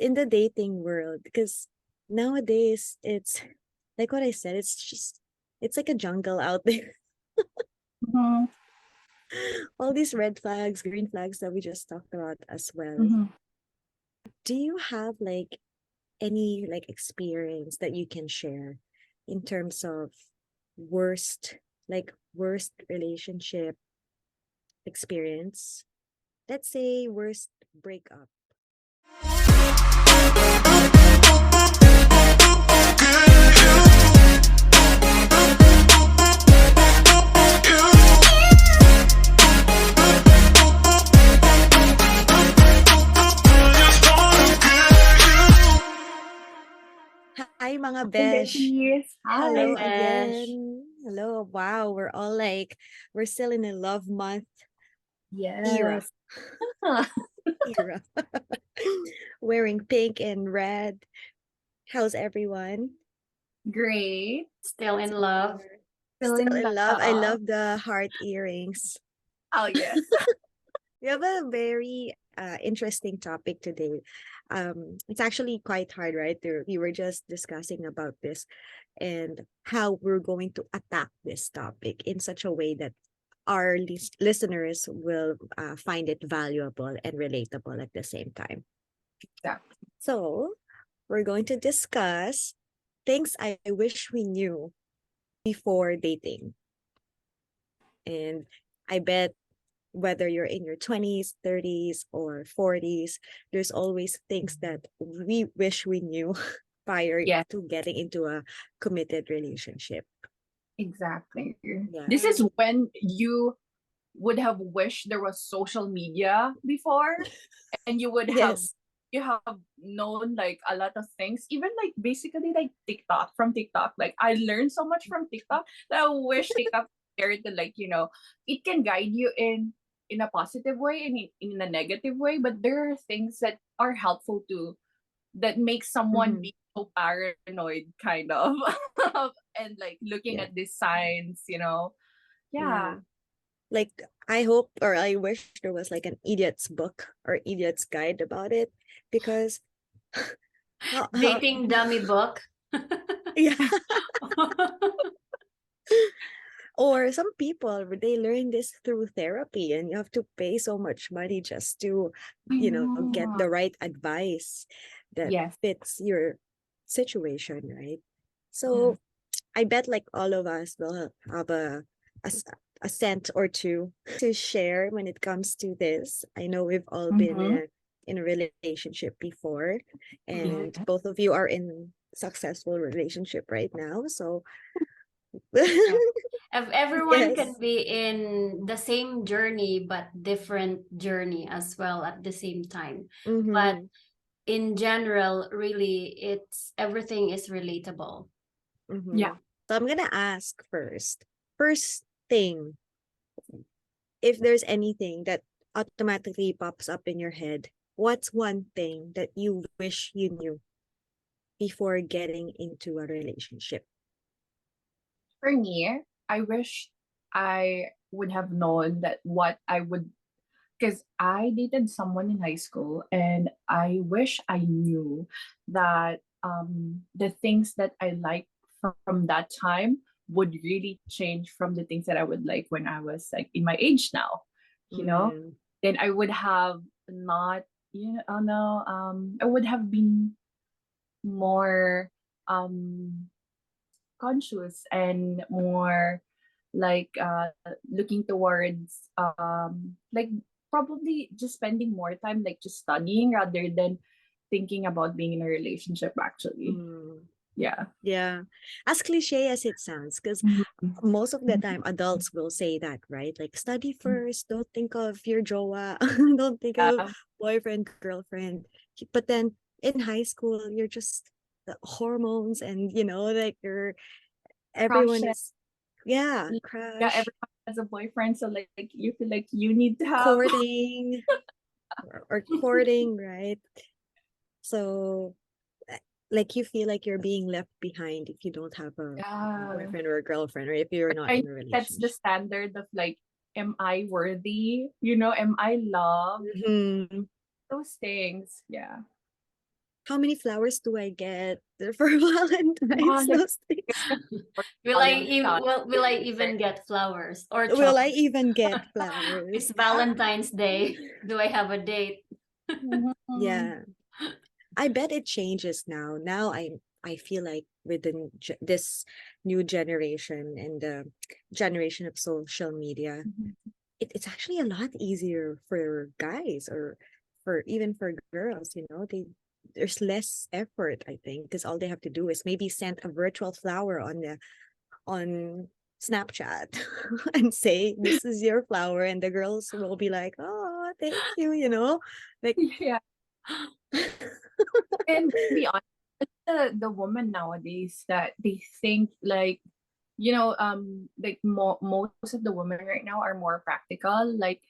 in the dating world, because nowadays it's like what I said, it's like a jungle out there. Mhm, All these red flags, green flags that we just talked about as well. mhm. Do you have like any like experience that you can share in terms of worst worst relationship experience? Let's say worst breakup. Hi mga Hi, besh. ladies. Hi, Hello Hi. Besh. again. Hello. Wow, we're still in a love month era. Yes. Era. Wearing pink and red. How's everyone? Great. Still in love. Super. Still Still in in love. I love. love the heart earrings. Oh, yes. We have a very interesting topic today. It's actually quite hard, right? We were just discussing about this and how we're going to attack this topic in such a way that our listeners will find it valuable and relatable at the same time. Exactly. So, we're going to discuss things I wish we knew before dating. And I bet whether you're in your 20s, 30s, or 40s, there's always things that we wish we knew prior Yes, to getting into a committed relationship. exactly. This Yeah. is when you would have wished there was social media before, and Yes. you have known like a lot of things, even like basically like TikTok, from TikTok. Like I learned so much from TikTok that I wish TikTok there to, like, it can guide you in a positive way and in a negative way, but there are things that are helpful too, that make someone Hmm. be so paranoid, kind of, and like looking Yeah. at these signs. Yeah. Yeah. Like, I hope or I wish there was like an idiot's book or idiot's guide about it because how Dating dummy book. yeah. Or some people they learn this through therapy and you have to pay so much money just to, I get know. the right advice that Yes. fits your situation, right? Yes. So I bet like all of us will have a, s- a cent or two to share when it comes to this. I know we've all been Mm-hmm. in a relationship before, Yeah. and both of you are in successful relationship right now. So Yeah. If everyone can yes. be in the same journey but different journey as well at the same time. But Mm-hmm. in general, really it's everything is relatable. Yeah. Mm-hmm. So I'm gonna ask first. First thing, if there's anything that automatically pops up in your head, what's one thing that you wish you knew before getting into a relationship? For me, I wish I would have known that what I would, because I dated someone in high school, and I wish I knew that the things that I like from that time would really change from the things that I would like when I was like in my age now, you know? Mm, Then I would have not, oh no, I would have been more conscious and more like looking towards like probably just spending more time like just studying rather than thinking about being in a relationship, actually. mm. Yeah. Yeah. As cliche as it sounds, because Mhm. most of the time adults will say that, right? Like study first, don't think of your jowa, don't think of Yeah. boyfriend, girlfriend. But then in high school, you're just the hormones and like everyone Crushes. is yeah, Yeah, crush, everyone has a boyfriend, so like you feel like you need to have. courting or courting, right? So like you feel like you're being left behind if you don't have a Yeah. boyfriend or a girlfriend or if you're not I in think a that's the relationship. standard of like, am I worthy? Am I loved? Mhm. Those things. Yeah. how many flowers do I get for Yeah, Valentine's? like Those things. for Valentine's. Will I even get flowers or Will I chocolate? even get It's flowers? Valentine's Day. Do I have a date? Mhm. Yeah. I bet it changes now. Now I feel like within this new generation and the generation of social media, Mhm. it's actually a lot easier for guys or for even for girls, there's less effort, I think, because all they have to do is maybe send a virtual flower on Snapchat and say this is your flower, and the girls will be like, oh, thank you, like Yeah. And to be honest, the woman nowadays that they think like, like most of the women right now are more practical. Like,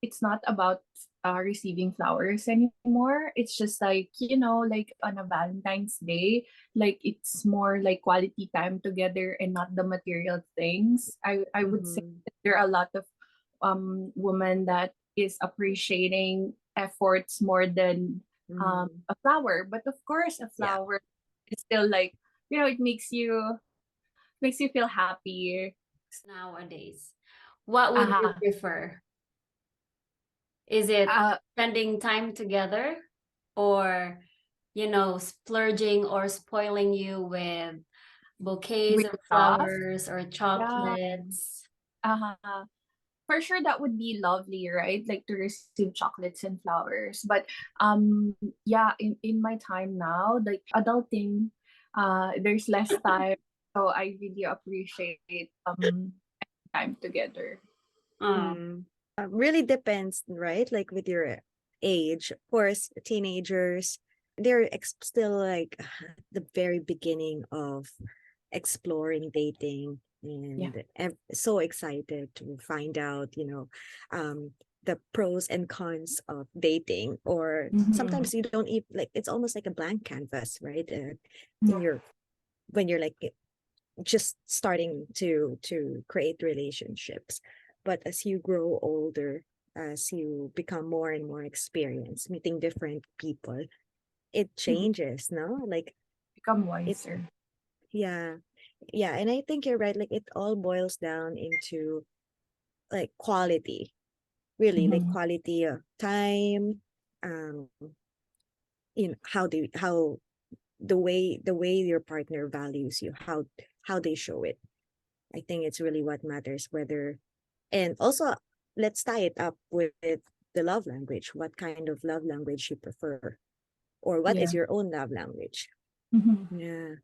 it's not about receiving flowers anymore. It's just like, like on a Valentine's Day, like it's more like quality time together and not the material things. I would say mhm, that there are a lot of women that is appreciating efforts more than mhm. a flower. But of course, a Yeah. flower is still like, it makes you feel happy. Nowadays, what would you Uh, prefer? Is it uh, spending time together or, splurging or spoiling you with bouquets with of stuff. flowers or Yeah. chocolates? For sure that would be lovely, right? Like to receive chocolates and flowers. But yeah, in my time now, like adulting, there's less time. So I really appreciate time together. Oh, Mm. Really depends, right? Like with your age. Of course, teenagers, they're still like the very beginning of exploring dating Yeah. and so excited to find out, the pros and cons of dating. Or Mm-hmm. sometimes you don't even like it's almost like a blank canvas, right? In Yeah. your when you're like just starting to create relationships, but as you grow older, as you become more and more experienced meeting different people, it Mhm. changes, no, like Become it wiser. yeah, yeah. And I think you're right, like it all boils down into like quality, really, like Mm-hmm. quality of time, um how the way your partner values you, how they show it. I think it's really what matters, whether. And also, let's tie it up with the love language. What kind of love language you prefer, or what is Yeah. your own love language? Mm-hmm. Yeah,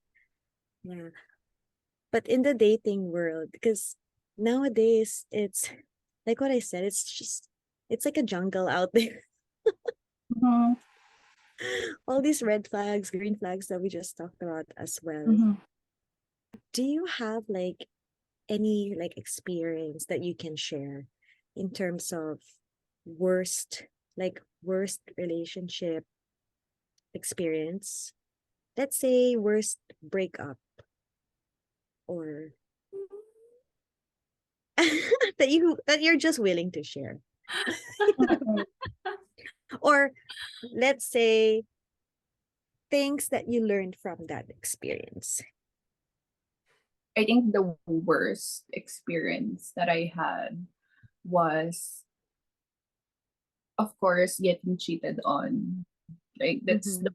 yeah. But in the dating world, because nowadays it's like what I said, it's like a jungle out there. Mm-hmm. All these red flags, green flags that we just talked about as well. Mm-hmm. Do you have like any like experience that you can share in terms of worst relationship experience, let's say worst breakup, or that you're just willing to share, or let's say things that you learned from that experience. I think the worst experience that I had was, of course, getting cheated on. Like that's Mm-hmm,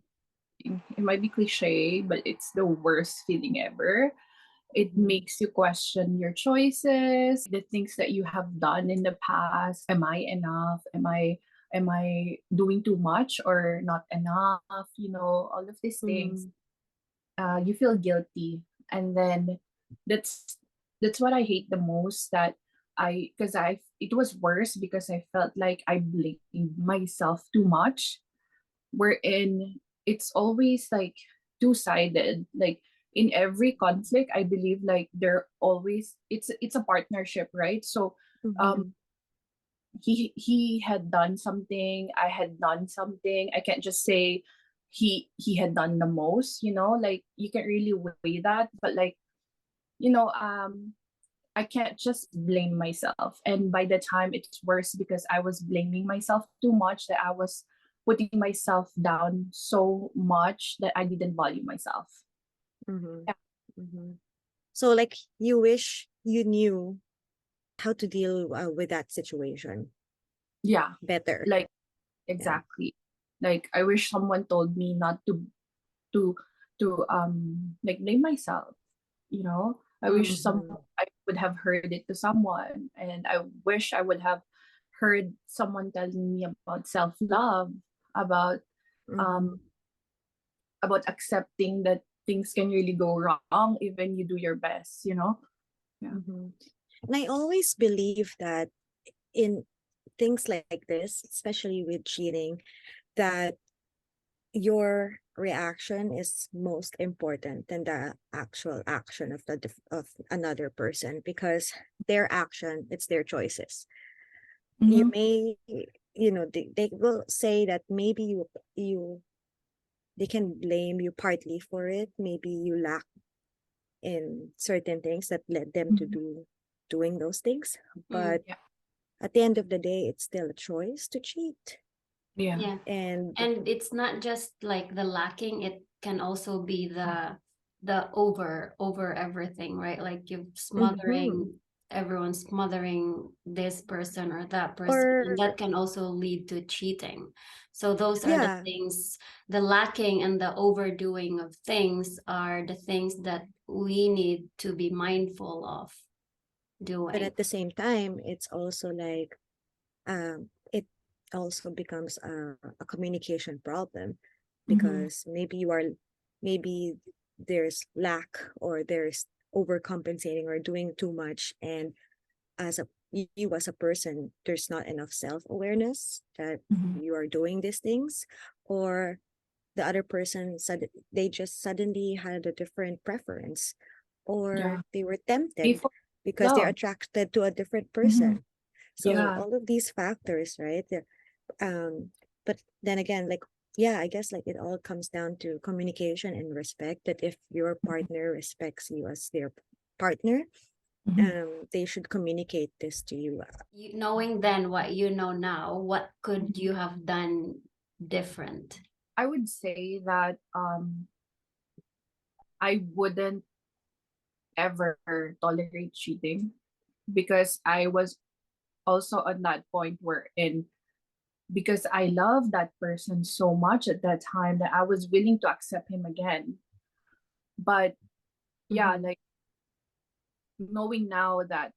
it might be cliche, but it's the worst feeling ever. It mm-hmm, makes you question your choices, the things that you have done in the past. Am I enough? Am I doing too much or not enough? All of these things. mm-hmm, You feel guilty, and then that's that's what I hate the most. That I because I it was worse because I felt like I blamed myself too much, wherein it's always like two-sided. Like in every conflict, I believe like there always it's a partnership, right? So um mm-hmm, he had done something, I had done something. I can't just say he had done the most, like you can't really weigh that. But like, you know um I can't just blame myself. And by the time it's worse because I was blaming myself too much, that I was putting myself down so much that I didn't value myself. Mm-hmm. Yeah. Mm-hmm. So like you wish you knew how to deal with that situation Yeah, better. like Yeah. exactly. Like I wish someone told me not to like blame myself, you know. I wish Mm-hmm. I would have heard it to someone, and I wish I would have heard someone telling me about self-love, about um Mm-hmm. accepting that things can really go wrong even you do your best, you know. Yeah. Mm-hmm. And I always believe that in things like this, especially with cheating, that your reaction is most important than the actual action of of another person, because their action, it's their choices. You Mm-hmm. may, they will say that maybe you they can blame you partly for it. Maybe you lack in certain things that led them to Mm-hmm. doing those things, Mm. but Yeah. at the end of the day, it's still a choice to cheat. Yeah. Yeah. And And it's not just like the lacking, it can also be the over everything, right? Like you mhm. smothering, everyone's smothering this person or that person, and Or that can also lead to cheating. So those are the yeah, things, the lacking and the overdoing of things are the things that we need to be mindful of but doing. at the same time, it's also like it also becomes a communication problem, Mm-hmm. because maybe there's lack, or there's overcompensating or doing too much, and as a you as a person, there's not enough self-awareness that Mm-hmm. you are doing these things, or the other person they just suddenly had a different preference, or Yeah. they were They tempted fall in because they're love. attracted to a different Mm-hmm. person. So Yeah. all of these factors, right? But then again, like, yeah, I guess like it all comes down to communication and respect, that if your partner respects you as their partner, Mm-hmm. they should communicate this to you. You, knowing then what you know now, what could Mm-hmm. you have done different? I would say that I wouldn't ever tolerate cheating, because I was also on that point where in because I love that person so much at that time that I was willing to accept him again. But yeah, Mm-hmm. like knowing now that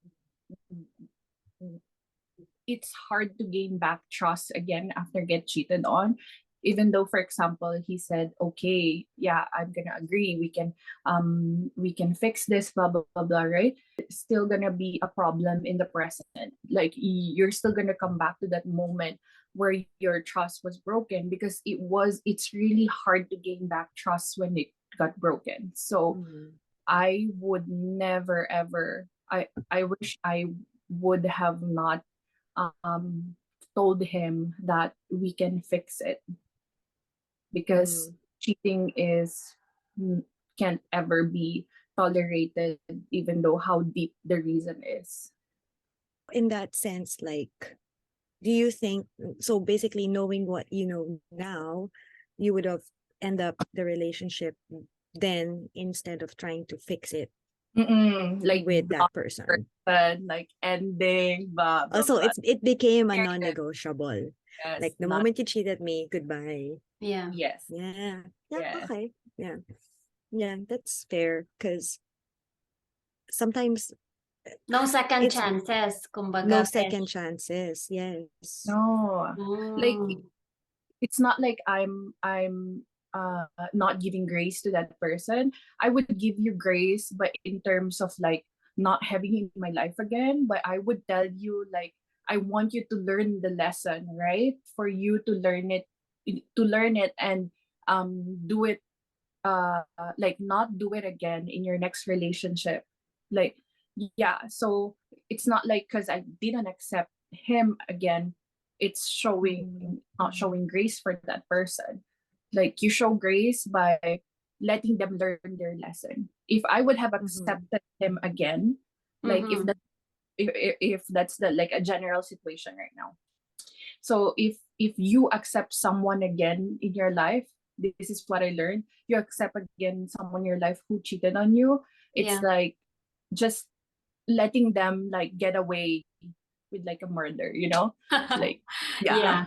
it's hard to gain back trust again after get cheated on, even though for example he said okay, yeah, I'm gonna agree, we can fix this, blah blah blah blah, right? It's still gonna be a problem in the present. Like you're still gonna come back to that moment where your trust was broken, because it's really hard to gain back trust when it got broken. So Mm-hmm. I would never ever, I wish I would have not um told him that we can fix it, because Mm-hmm. cheating is can't ever be tolerated even though how deep the reason is. In that sense, like, do you think, so basically knowing what you know now, you would have end up the relationship then, instead of trying to fix it Like with that block person? person, like ending, blah blah Also, blah. it became a Yes, non-negotiable. yes, Like the not moment you cheated me, goodbye. Yeah. yes, Yeah. Yeah. yes. Okay. Yeah. Yeah. That's fair. Because sometimes No second it's chances, no kumbaga, second besh. chances. Yes. No, like Mm. it's not like I'm not giving grace to that person. I would give you grace, but in terms of like not having you in my life again. But I would tell you like I want you to learn the lesson, right? For you to learn it and do it like not do it again in your next relationship. Like yeah, so it's not like because I didn't accept him again, it's showing Mm-hmm. not showing grace for that person. Like you show grace by letting them learn their lesson. If I would have Mm-hmm. accepted him again, like Mm-hmm. if that's the like a general situation right now, so if if you accept someone again in your life, this is what I learned. You accept again someone in your life who cheated on you. It's Yeah. like just letting them like get away with like a murder, you know? Like yeah. Yeah.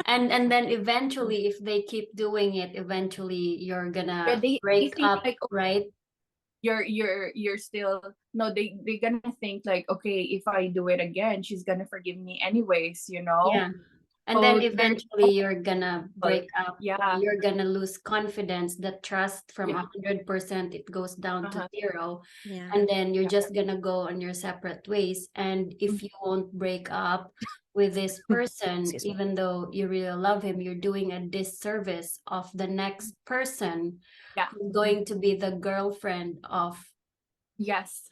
And then eventually, if they keep doing it, eventually you're Yeah, gonna they break think up, like, oh, right? you're still, no, they gonna think like, okay, if I do it again, she's gonna forgive me anyways, you know? Yeah. And then So they're eventually you're gonna break up, or yeah. you're gonna lose confidence. The trust from Yeah. 100%, it goes down to Uh-huh. zero. Yeah. And then you're Yeah. just gonna go on your separate ways. And if Mhm. you won't break up with this person, Excuse me. even though you really love him, you're doing a disservice of the next person Yeah. who's going to be the girlfriend of Yes.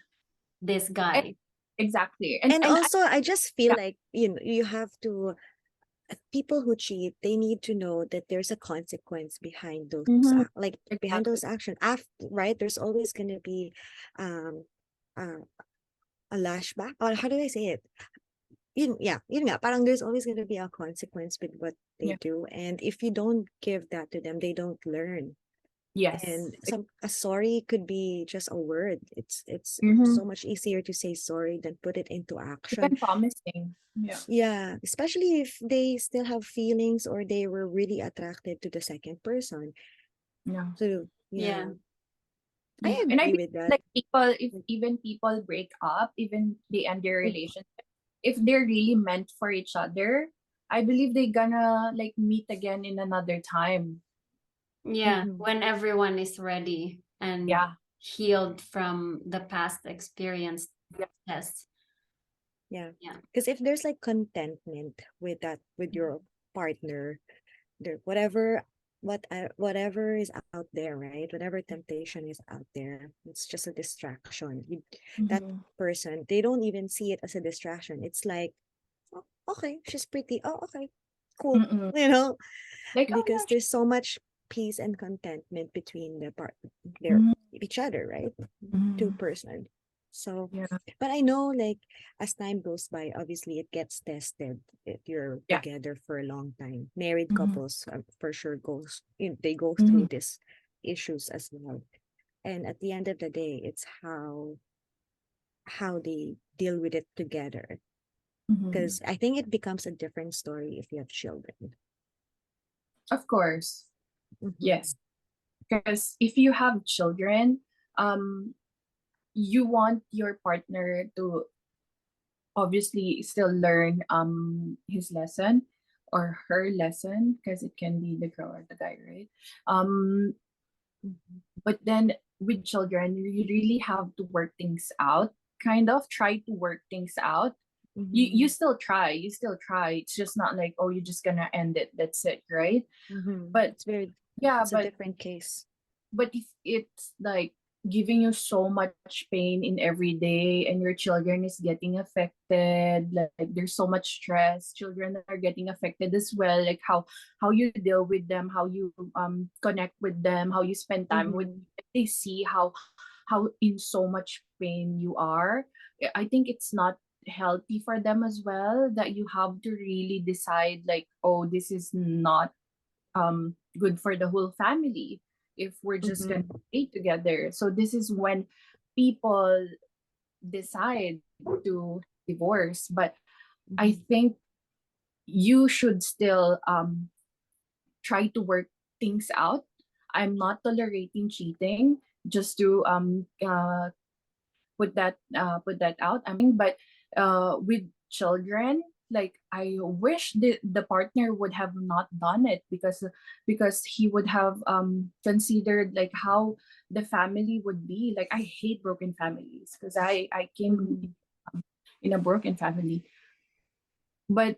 this E- guy. Exactly. And And I, also, I just feel yeah. like, you have to, people who cheat, they need to know that there's a consequence behind those, Mhm. like behind Exactly. those actions. After, right? There's always going to be, um, uh, a lashback. Or how do I say it? Yun nga, parang there's always going to be a consequence with what they Yeah. do. And if you don't give that to them, they don't learn. Yes. And a sorry could be just a word. It's Mm-hmm. so much easier to say sorry than put it into action. Even promising. Yeah. Yeah, especially if they still have feelings or they were really attracted to the second person. Yeah. So Yeah. yeah, Yeah. I And I agree believe with that. like people, if even people break up, even they end their relationship, if they're really meant for each other, I believe they gonna like meet again in another time. Yeah. Mm-hmm. When everyone is ready and Yeah. healed from the past experience. Yeah. Yes. Yeah, Yeah. because if there's like contentment with that, with your partner, there, whatever is out there, right? Whatever temptation is out there, it's just a distraction. That Mm-hmm. person, they don't even see it as a distraction. It's like, oh, okay, she's pretty. Oh, okay, cool. Mm-mm. You know, Like, oh because yeah. there's so much peace and contentment between their Mhm. each other, right? Two Mhm. person. So, Yeah. but I know, like, as time goes by, obviously it gets tested if you're Yeah. together for a long time. Married Mhm. couples, for sure, they go through Mhm. these issues as well. And at the end of the day, it's how they deal with it together. Mhm. Because I think it becomes a different story if you have children. Of course. Mm-hmm. Yes. Because if you have children, um, you want your partner to obviously still learn his lesson or her lesson, because it can be the girl or the guy, right? Um, Mm-hmm. but then with children, you really have to work things out, kind of try to work things out. You Mm-hmm. still try. It's just not like, oh, you're just gonna end it, that's it, right? Mm-hmm. But yeah, It's a but different case. if it's like giving you so much pain in every day and your children is getting affected, like there's so much stress, children are getting affected as well, like how you deal with them, how you connect with them, how you spend time with Mm-hmm. them, they see how in so much pain you are. I think it's not healthy for them as well, that you have to really decide like, oh, this is not good for the whole family if we're just gonna Mm-hmm. stay together. So this is when people decide to divorce. But I Mm-hmm. think you should still try to work things out. I'm not tolerating cheating, just to put that out. But with children, like I wish the partner would have not done it, because he would have considered like how the family would be. Like I hate broken families, because I came Mm-hmm. in a broken family. But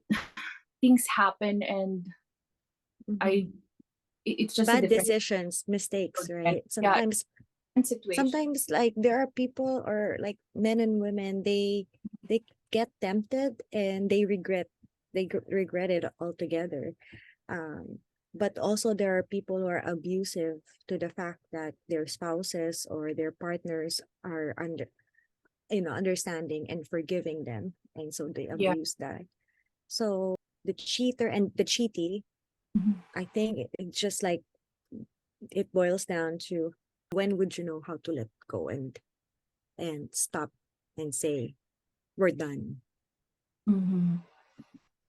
things happen, and I Mm-hmm. it's just a Bad different decisions, mistakes, children. right? Yeah, situation. Sometimes like there are people, or like men and women, they get tempted and they regret it altogether. Um, but also there are people who are abusive to the fact that their spouses or their partners are understanding and forgiving them, and so they Yeah. abuse that. So the cheater and the cheaty, Mhm. I think it's just like it boils down to when would you know how to let go and stop and say we're done. Mhm.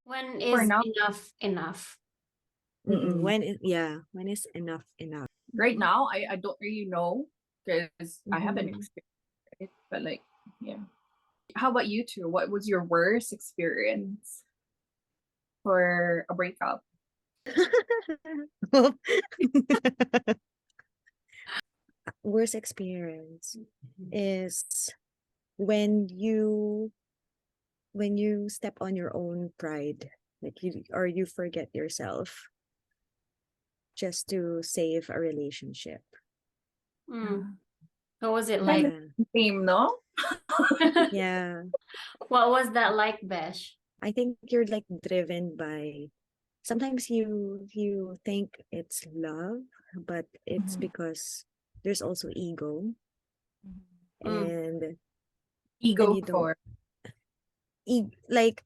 When For is now, enough enough? mm-mm. When is enough enough? Right now, I don't really know because I haven't Mm-hmm. experienced it. But like, yeah. How about you two? What was your worst experience for a breakup? Worst experience is when you step on your own pride, like you forget yourself just to save a relationship. Mm. What was it Kind like? of Yeah. same, no? Yeah. What was that like, Besh? I think you're like driven by, sometimes you think it's love, but it's Mhm. because there's also ego, Mm. and Ego you don't for. like,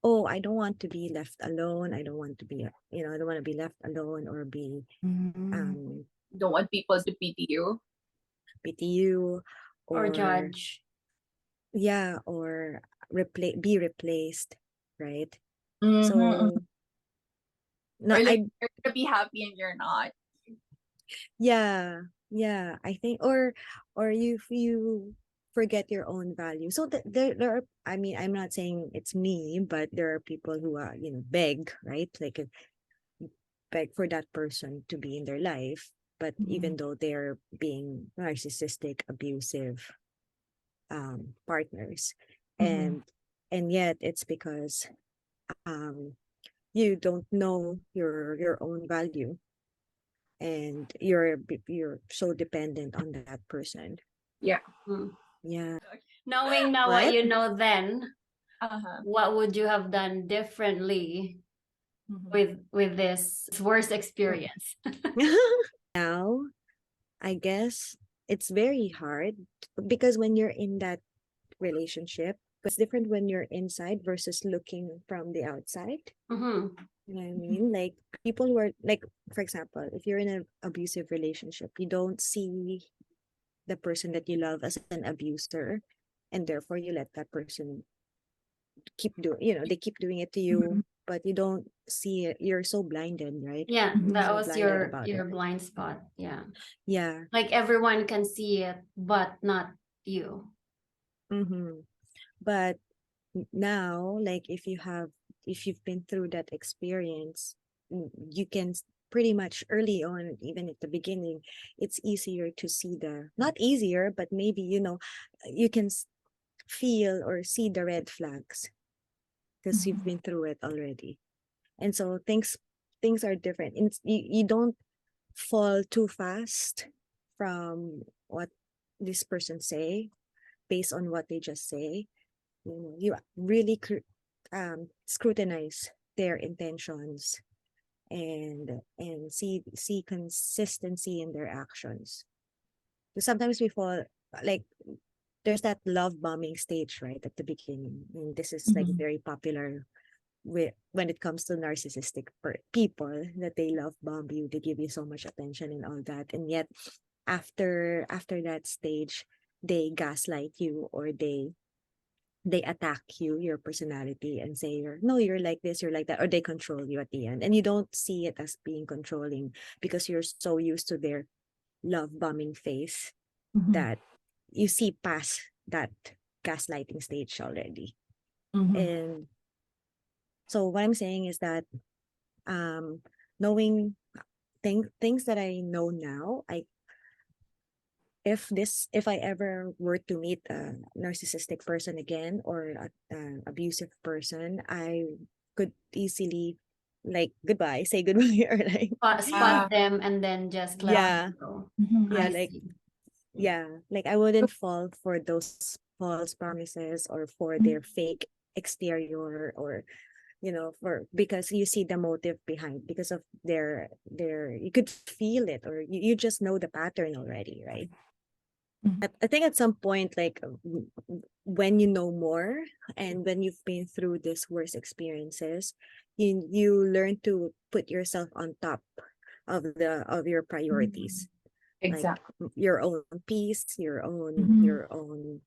oh, I don't want to be left alone. I don't want to be, I don't want to be left alone or be Mhm. um Don't want people to pity you. pity you, Or or judge? yeah, or be replaced, right? Mm-hmm. So no, Or like I you're gonna be happy and you're not. yeah, I think, or you forget your own value. So there are, I mean, I'm not saying it's me, but there are people who are, beg, right? Like beg for that person to be in their life, but Mhm. even though they're being narcissistic, abusive partners, Mhm. and yet it's because um you don't know your own value, and you're so dependent on that person. Yeah. Mm. Yeah. Knowing now what What? you know then, Uh-huh. what would you have done differently Mhm. with this worst experience? Now, I guess it's very hard because when you're in that relationship, it's different when you're inside versus looking from the outside. Mm-hmm. You know what I mean? Like people who are like, for example, if you're in an abusive relationship, you don't see the person that you love as an abuser, and therefore you let that person keep doing, they keep doing it to you, Mhm. but you don't see it. You're so blinded, right? Yeah, Mhm. that So was blinded your about your it. blind spot. Yeah. Yeah. Like everyone can see it, but not you. Mm-hmm. But now, like if you've been through that experience, you can pretty much early on, even at the beginning, it's easier to see not easier, but maybe, you can feel or see the red flags because you've Mhm. been through it already. And so things are different. And you don't fall too fast from what this person say based on what they just say. You really scrutinize their intentions, and see consistency in their actions. Because sometimes we fall, like, there's that love bombing stage right at the beginning, and this is like Mhm. very popular when it comes to narcissistic people, that they love bomb you, they give you so much attention and all that, and yet after that stage, they gaslight you, or they attack your personality, and say you're like this, you're like that, or they control you at the end, and you don't see it as being controlling because you're so used to their love bombing phase Mhm. that you see past that gaslighting stage already. Mhm. And so what I'm saying is that, um knowing things that I know now, if I ever were to meet a narcissistic person again, or a abusive person, I could easily, like, goodbye, say goodbye, or like, Spot Yeah. them and then just let Yeah. them go. Mhm. yeah, I like, see. I wouldn't fall for those false promises or for Mhm. their fake exterior, or for because you see the motive behind, because of their you could feel it, or you just know the pattern already, right? I think at some point, like when you know more and when you've been through these worst experiences, you learn to put yourself on top of your priorities, like Exactly. your own peace, Mhm. your own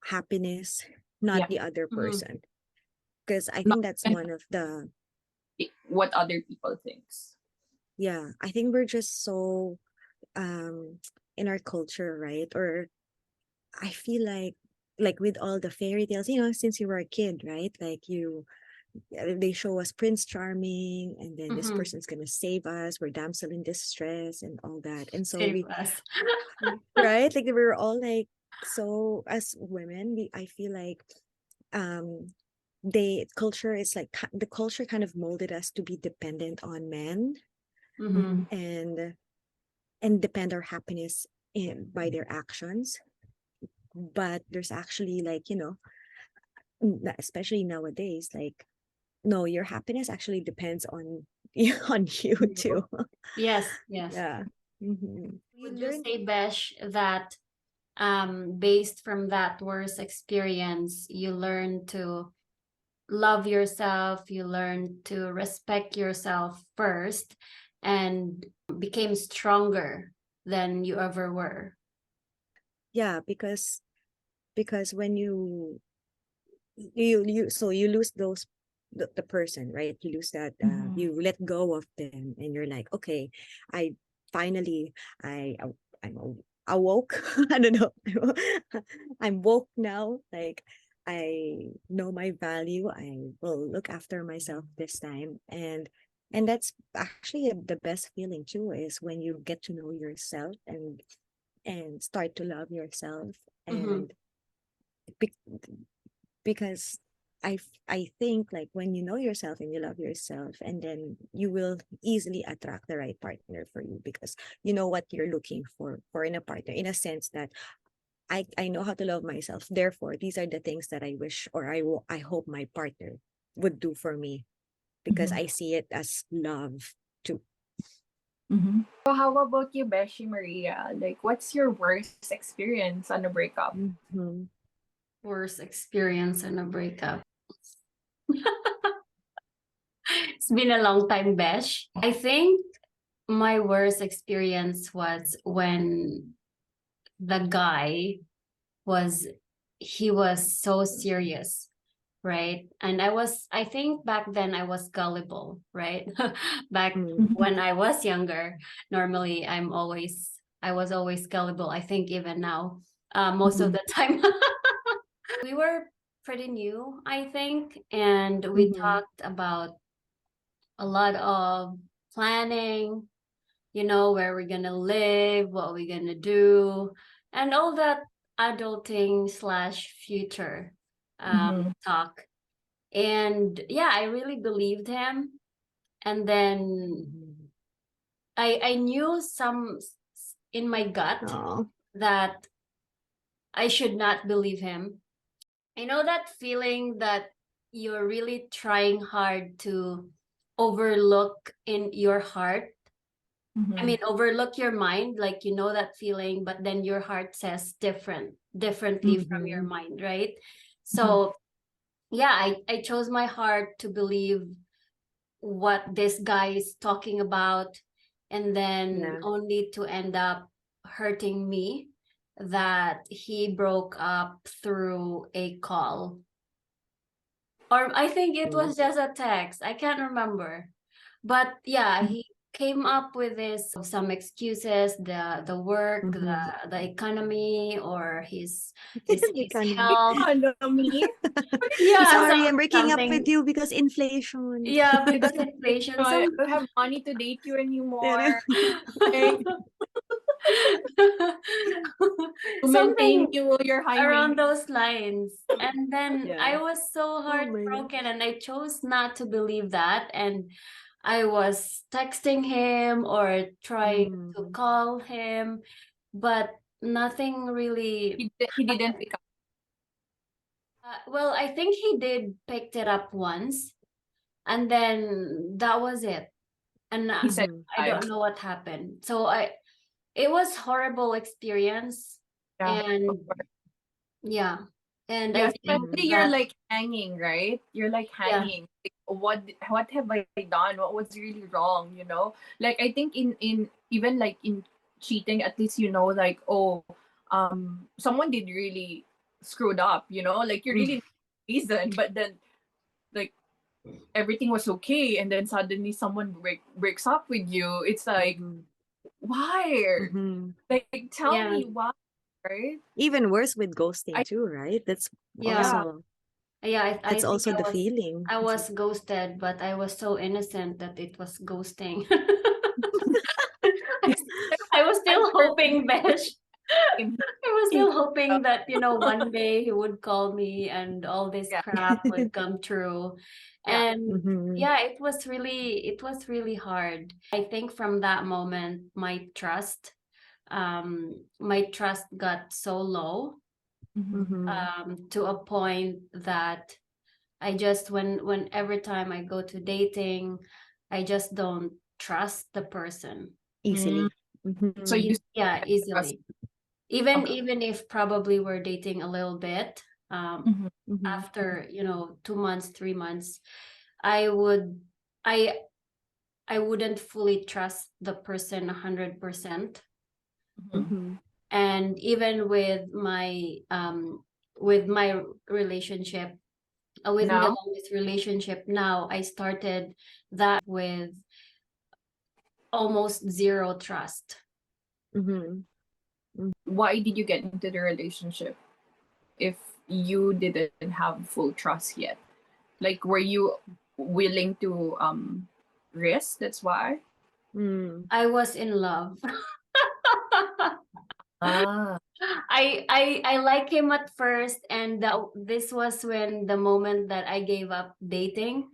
happiness, not Yeah. the other Mhm. person. Because I Not think that's even one of the, what other people thinks. yeah, I think we're just so um in our culture, right? Or I feel like with all the fairy tales, since you were a kid, right? Like they show us Prince Charming, and then this Mhm. person's gonna save us. We're damsel in distress and all that. And so Save us. right, like we were all like, so as women, I feel like um culture is like the culture kind of molded us to be dependent on men Mhm. Mhm. and and depend our happiness by their actions. But there's actually like, especially nowadays, like, no, your happiness actually depends on on you too. Yes, yes. Yeah. You Would you learn. say, Besh, that based from that worst experience, you learn to love yourself, you learn to respect yourself first, and became stronger than you ever were? Yeah, because when you lose the person, right? You lose that, Mhm. you let go of them, and you're like, okay, I finally, I'm awoke. I don't know. I'm woke now, like I know my value. I will look after myself this time. And that's actually the best feeling too, is when you get to know yourself and start to love yourself. Mm-hmm. And be- because I think, like, when you know yourself and you love yourself, and then you will easily attract the right partner for you, because you know what you're looking for in a partner, in a sense that I know how to love myself, therefore these are the things that I wish, or I hope my partner would do for me, because Mhm. I see it as love too. Mhm. So how about you, Beshi Maria? Like, what's your worst experience on a breakup? Mhm. Worst experience in a breakup. It's been a long time, Besh. I think my worst experience was when the guy was he was so serious, right? And I think back then I was gullible, right? Back Mm. Mhm. when I was younger, normally I was always gullible. I think even now, most of Mhm. the time. We were pretty new, I think, and we Mhm. talked about a lot of planning, where we're gonna live, what we're gonna do, and all that adulting slash future Mhm. talk. And yeah, I really believed him. And then Mhm. I knew in my gut Oh. that I should not believe him. I know that feeling that you're really trying hard to overlook in your heart. I Mhm. mean, overlook your mind, like that feeling, but then your heart says differently from your Mhm. mind, right? Mhm. So yeah, I chose my heart to believe what this guy is talking about, and then Yeah. only to end up hurting me that he broke up through a call. Or I think it Mm. was just a text. I can't remember. But yeah, he came up with this some excuses, the work, Mhm. the economy, or his health. Economy. Yeah, Sorry, I'm breaking up with something. you because inflation. Yeah, because inflation. I Some don't have money to date you anymore. Like, to maintain something you, your high around maintenance. those lines. And then Yeah. I was so Oh my god. heartbroken, and I chose not to believe that. And I was texting him or trying to Mm. call him, but nothing really He didn't happened. pick up. Well, I think he did picked it up once, and then that was it. And He said Mhm. I bye. don't know what happened. So it was horrible experience. Yeah. And yeah, and I Yeah, think Mhm. especially you're that, like hanging, right? You're like yeah, hanging. Like, what have I done? What was really wrong? Like I think in even like in cheating, at least like, oh, someone did really screwed up. Like you Mm. really reason, but then like everything was okay, and then suddenly someone breaks up with you. It's like, Mhm. why? Mhm. Like tell yeah, me why, right? Even worse with ghosting I too, right? That's yeah, Yeah. also yeah. I that's think also the feeling. I was ghosted, but I was so innocent that it was ghosting. I, I was I'm still sure hoping, Besh. him. I was He, still hoping that, one day he would call me and all this yeah. crap would come true. Yeah. And Mhm. yeah, it was really hard. I think from that moment, my trust got so low, Mhm. Mhm. to a point that I just, when every time I go to dating, I just don't trust the person. Mm. Easily. So you Mhm. Yeah, trust. easily. Even Okay. even if probably we're dating a little bit, Mhm. Mhm. after 2 months, 3 months, I would I I wouldn't fully trust the person 100%. Mhm. Mhm. And even with my relationship, with the Now. longest relationship now, I started that with almost zero trust. Mhm. Why did you get into the relationship if you didn't have full trust yet? Like, were you willing to risk? That's why. Mm. I was in love. Ah. I like him at first, and this was when the moment that I gave up dating,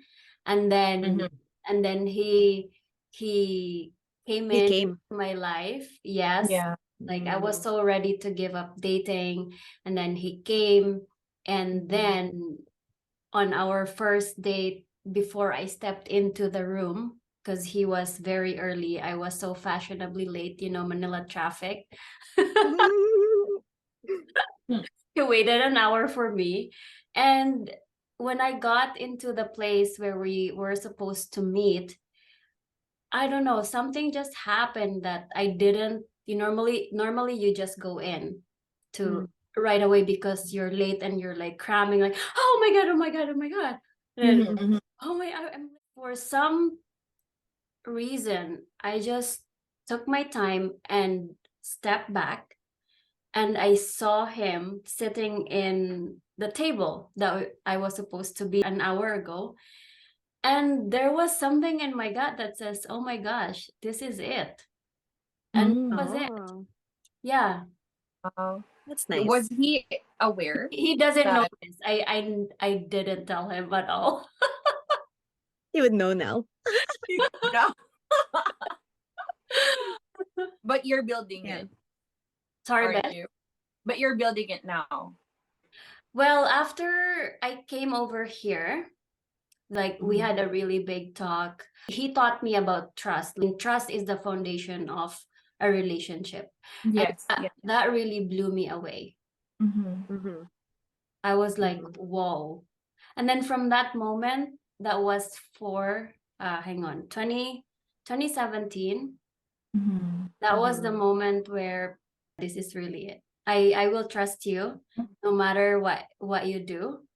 and then Mhm. and then he came He in came. my life. Yes, Yeah. like I was Mm. so ready to give up dating, and then he came, and Mhm. then on our first date, before I stepped into the room, because he was very early, I was so fashionably late, Manila traffic. Hmm. He waited an hour for me. And when I got into the place where we were supposed to meet, I don't know, something just happened that I didn't. Normally you just go in to Mm. right away because you're late and you're like cramming, like, oh my god, oh my god, oh my god. And Mhm. Mhm. Mhm. oh my, for some reason, I just took my time and stepped back, and I saw him sitting in the table that I was supposed to be an hour ago. And there was something in my gut that says, oh my gosh, this is it. And Mm. that was it. Oh, Yeah. Wow. that's Was nice. he aware He doesn't know that? this. I didn't tell him at all. You would know now. No. But you're building Yeah. it, Sorry, aren't Beth. you? But you're building it now. Well, after I came over here, like we Mhm. had a really big talk. He taught me about trust. And trust is the foundation of a relationship. And Yes. that, Yeah. that really blew me away. Mm-hmm. Mhm. I was like, Mhm. whoa. And then from that moment, that was for, hang on, 2017. Mm-hmm. That was the Mhm. moment where this is really it. I will trust you no matter what you do.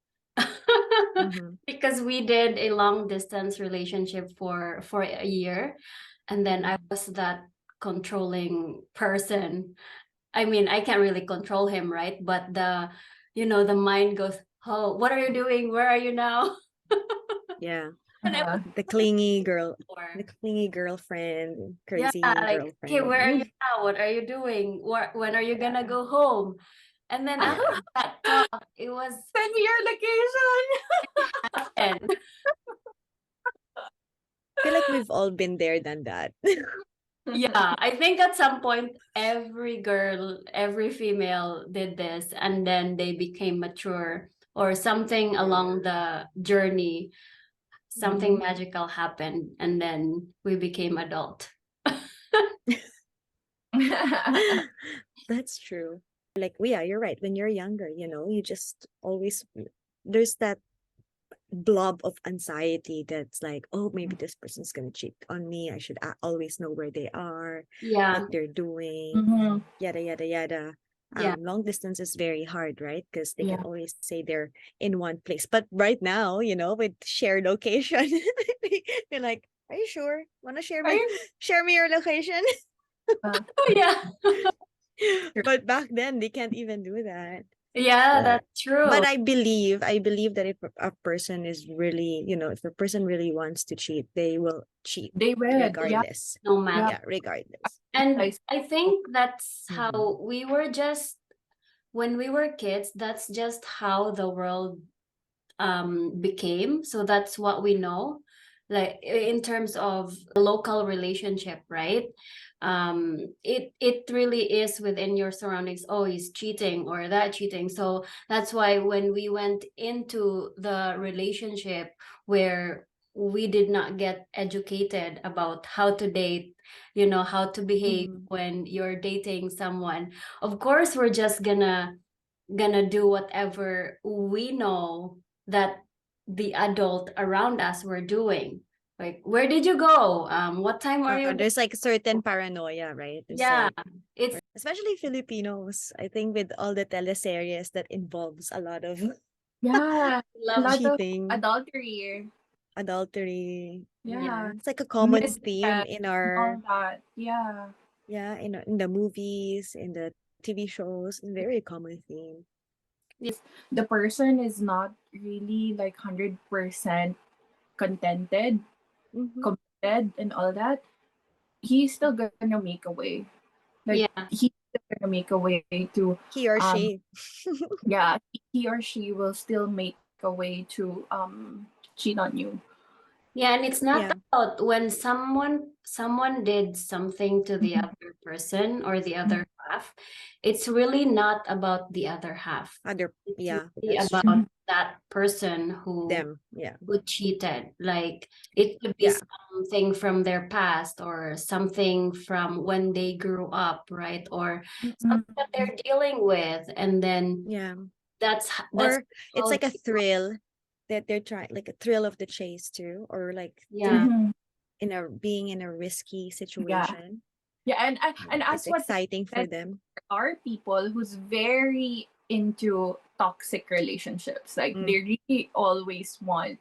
Mhm. Because we did a long distance relationship for a year, and then I Mhm. was that controlling person. I mean, I can't really control him, right? But the mind goes, oh, what are you doing, where are you now? Yeah. And I was Uh-huh. The clingy girl, the before. clingy girlfriend, Yeah, crazy like, okay, where are you girlfriend. now? What are you doing? When are you gonna go home? And then after that talk, it was 10-year location. happened. Feel like we've all been there, done that. Yeah, I think at some point every girl, every female did this, and then they became mature or something along the journey. Something Mhm. magical happened, and then we became adult. That's true. Like, yeah, you're right. When you're younger, you just always, there's that blob of anxiety that's like, oh, maybe this person's gonna cheat on me. I should always know where they are, Yeah, what they're doing, Mm-hmm. yada yada yada. yeah. Long distance is very hard, right? Because they can Yeah. always say they're in one place. But right now, with shared location, you're like, are you sure? Wanna Are you? share me your location? Oh, yeah. But back then they can't even do that. Yeah, But that's true. but I believe that if a person is really, if a person really wants to cheat, they will cheat They will. Yeah. regardless. No matter. Yeah, regardless. And Like, I think that's how Mhm. we were just when we were kids, that's just how the world became. So that's what we know, like in terms of local relationship, right? It really is within your surroundings. Oh, he's cheating or that cheating. So that's why when we went into the relationship where we did not get educated about how to date, how to behave Mhm. when you're dating someone, of course we're just gonna do whatever we know that the adult around us were doing. Like, where did you go? What time are you? There's like certain paranoia, right? There's Yeah, like, it's especially Filipinos, I think with all the teleseries that involves a lot of yeah, a love. lot of cheating, adultery. adultery. Yeah. It's like a common Misdemeanors theme in and all our, that. Yeah. yeah, in the movies, in the TV shows, very common theme. The person is not really like 100% contented, Mhm. committed, and all that. He's still gonna make a way. Like, Yeah, he's still gonna make a way to, He or um, she. yeah, he or she will still make a way to cheat on you. yeah, and it's not Yeah. about when someone did something to the Mhm. other person or the other half. It's really not about the other half. It's Yeah, really that's true. about Mhm. that person Them. Yeah. who cheated. Like, it could be Yeah. something from their past or something from when they grew up, right? Or something that Mhm. they're dealing with, and then Yeah. that's Or it's how. like a thrill that they're trying, like a thrill of the chase too, or like Yeah, they're Mhm. being in a risky Yeah. situation. Yeah, and It's as what they exciting for said, them. there are people who's very into toxic relationships. Like, Mm. they really always want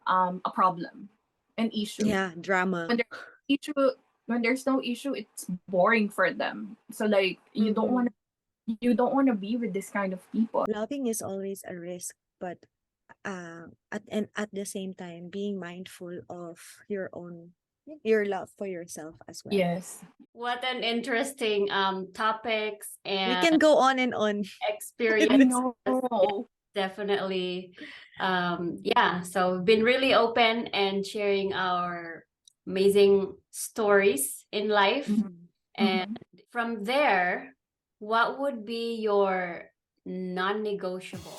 a problem, an issue. Yeah, drama. When there's issue, when there's no issue, it's boring for them. So like, Mhm. you don't want to be with this kind of people. Loving is always a risk, but at the same time being mindful of your love for yourself as well. Yes. what an interesting topics We and can go on and on with I experience. this. know. Definitely. Yeah, so we've been really open and sharing our amazing stories in life. Mhm. And Mhm. from there, what would be your non-negotiable?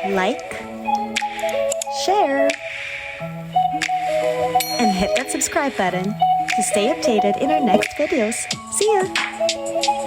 Like, share, and hit that subscribe button to stay updated in our next videos. See ya!